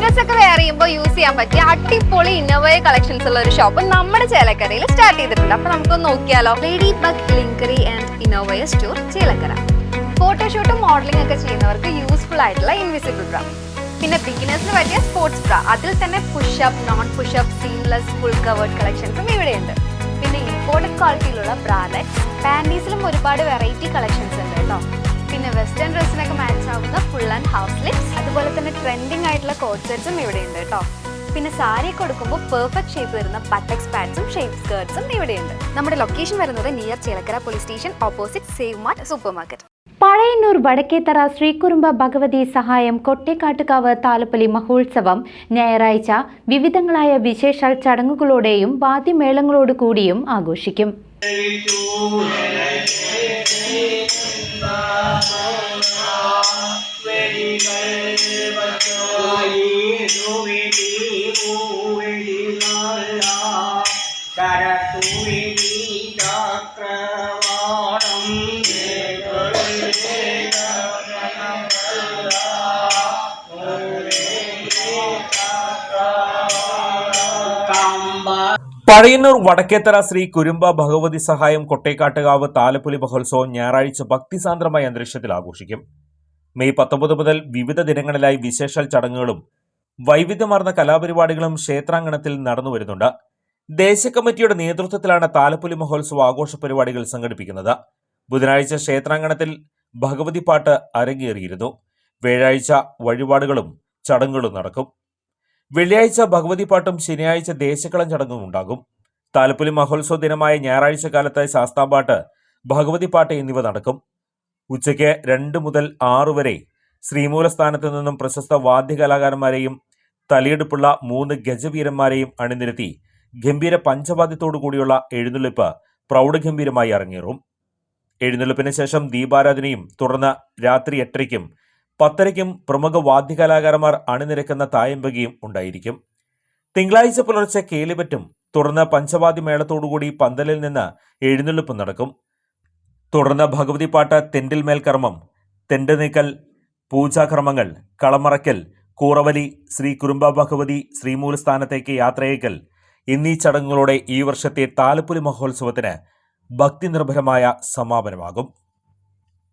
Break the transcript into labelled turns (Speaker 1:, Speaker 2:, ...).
Speaker 1: Office ഒക്കെ wear ചെയ്യുമ്പോൾ use ചെയ്യാൻ പറ്റിയ അടിപൊളി ഇന്നോവയ കളക്ഷൻസ് ഉള്ള ഒരു ഷോപ്പ് നമ്മുടെ ചേലക്കരയിൽ സ്റ്റാർട്ട് ചെയ്തിട്ടുണ്ട്. അപ്പൊ നമുക്കൊന്ന് നോക്കിയാലോ. Lady bug lingerie and innerwear store Chelakkara. ഫോട്ടോഷൂട്ടും മോഡലിംഗ് ഒക്കെ ചെയ്യുന്നവർക്ക് യൂസ്ഫുൾ ആയിട്ടുള്ള ഇൻവിസിബിൾ ബ്ര, പിന്നെ ബിഗിനേഴ്സിന് പറ്റിയ സ്പോർട്സ് ബ്ര, അതിൽ തന്നെ push up, non push up, seamless, full covered കളക്ഷൻസും ഇവിടെയുണ്ട്. പിന്നെ ഇമ്പോർട്ടഡ് ക്വാളിറ്റിയിലുള്ള ബ്രാലറ്റ്സ്, പാൻറ്റീസിലും ഒരുപാട് വെറൈറ്റി കളക്ഷൻസ് ഉണ്ട് കേട്ടോ. പിന്നെ വെസ്റ്റേൺ ഡ്രസ്സിനൊക്കെ മാച്ച് ആവുന്ന ഫുൾ ആൻഡ് ഹാഫ് സ്ലിപ്സ്, അതുപോലെ തന്നെ ട്രെൻഡിങ് ആയിട്ടുള്ള കോട്ട് സെറ്റ്സും ഇവിടെയുണ്ട് കേട്ടോ. പിന്നെ സാരി കൊടുക്കുമ്പോൾ പെർഫെക്റ്റ് ഷേപ്പ് വരുന്ന ബട്ടക്സ് പാഡ്സും ഷേപ്പ് സ്കേർട്സും ഇവിടെയുണ്ട്. നമ്മുടെ ലൊക്കേഷൻ വരുന്നത് near Chelakkara police station, opposite save mart super market.
Speaker 2: Pazhayannur Vadakkethara Sreekurumba Bhagavathi സഹായം കൊട്ടേക്കാട്ടുകാവ് താലപ്പൊലി മഹോത്സവം ഞായറാഴ്ച വിവിധങ്ങളായ വിശേഷ ചടങ്ങുകളോടെയും വാദ്യമേളങ്ങളോടു കൂടിയും ആഘോഷിക്കും.
Speaker 3: പഴയന്നൂർ വടക്കേത്തറ ശ്രീ കുരുമ്പ ഭഗവതി സഹായം കൊട്ടേക്കാട്ടുകാവ് താലപ്പൊലി മഹോത്സവം ഞായറാഴ്ച ഭക്തിസാന്ദ്രമായ അന്തരീക്ഷത്തിൽ ആഘോഷിക്കും. മെയ് 19 മുതൽ വിവിധ ദിനങ്ങളിലായി വിശേഷാൽ ചടങ്ങുകളും വൈവിധ്യമാർന്ന കലാപരിപാടികളും ക്ഷേത്രാങ്കണത്തിൽ നടന്നുവരുന്നുണ്ട്. ദേശീയ കമ്മിറ്റിയുടെ നേതൃത്വത്തിലാണ് താലപ്പൊലി മഹോത്സവ ആഘോഷ പരിപാടികൾ സംഘടിപ്പിക്കുന്നത്. ബുധനാഴ്ച ക്ഷേത്രാങ്കണത്തിൽ ഭഗവതി പാട്ട് അരങ്ങേറിയിരുന്നു. വ്യാഴാഴ്ച വഴിപാടുകളും ചടങ്ങുകളും നടക്കും. വെള്ളിയാഴ്ച ഭഗവതി പാട്ടും ശനിയാഴ്ച ദേശക്കളം ചടങ്ങും ഉണ്ടാകും. താലപ്പൊലി മഹോത്സവ ദിനമായ ഞായറാഴ്ച കാലത്ത് ശാസ്താംപാട്ട്, ഭഗവതി പാട്ട് എന്നിവ നടക്കും. ഉച്ചയ്ക്ക് 2 മുതൽ 6 വരെ ശ്രീമൂലസ്ഥാനത്ത് നിന്നും പ്രശസ്ത വാദ്യകലാകാരന്മാരെയും തലയെടുപ്പുള്ള 3 ഗജവീരന്മാരെയും അണിനിരത്തി ഗംഭീര പഞ്ചവാദ്യത്തോടു കൂടിയുള്ള എഴുന്നള്ളിപ്പ് പ്രൗഢഗംഭീരമായി അരങ്ങേറും. എഴുന്നള്ളിപ്പിന് ശേഷം ദീപാരാധനയും തുടർന്ന് രാത്രി 8:30-ക്കും 10:30-ക്കും പ്രമുഖ വാദ്യകലാകാരന്മാർ അണിനിരക്കുന്ന തായമ്പകയും ഉണ്ടായിരിക്കും. തിങ്കളാഴ്ച പുലർച്ചെ കേളിപറ്റും. തുടർന്ന് പഞ്ചവാദ്യമേളത്തോടുകൂടി പന്തലിൽ നിന്ന് എഴുന്നള്ളിപ്പ് നടക്കും. തുടർന്ന് ഭഗവതി പാട്ട്, തെണ്ടിൽമേൽ കർമ്മം, തെണ്ട് നീക്കൽ, പൂജാകർമ്മങ്ങൾ, കളമറയ്ക്കൽ, കൂറവലി, ശ്രീ കുരുമ്പ ഭഗവതി ശ്രീമൂലസ്ഥാനത്തേക്ക് യാത്രയേക്കൽ എന്നീ ചടങ്ങുകളോടെ ഈ വർഷത്തെ താലപ്പൊലി മഹോത്സവത്തിന് ഭക്തിനിർഭരമായ സമാപനമാകും.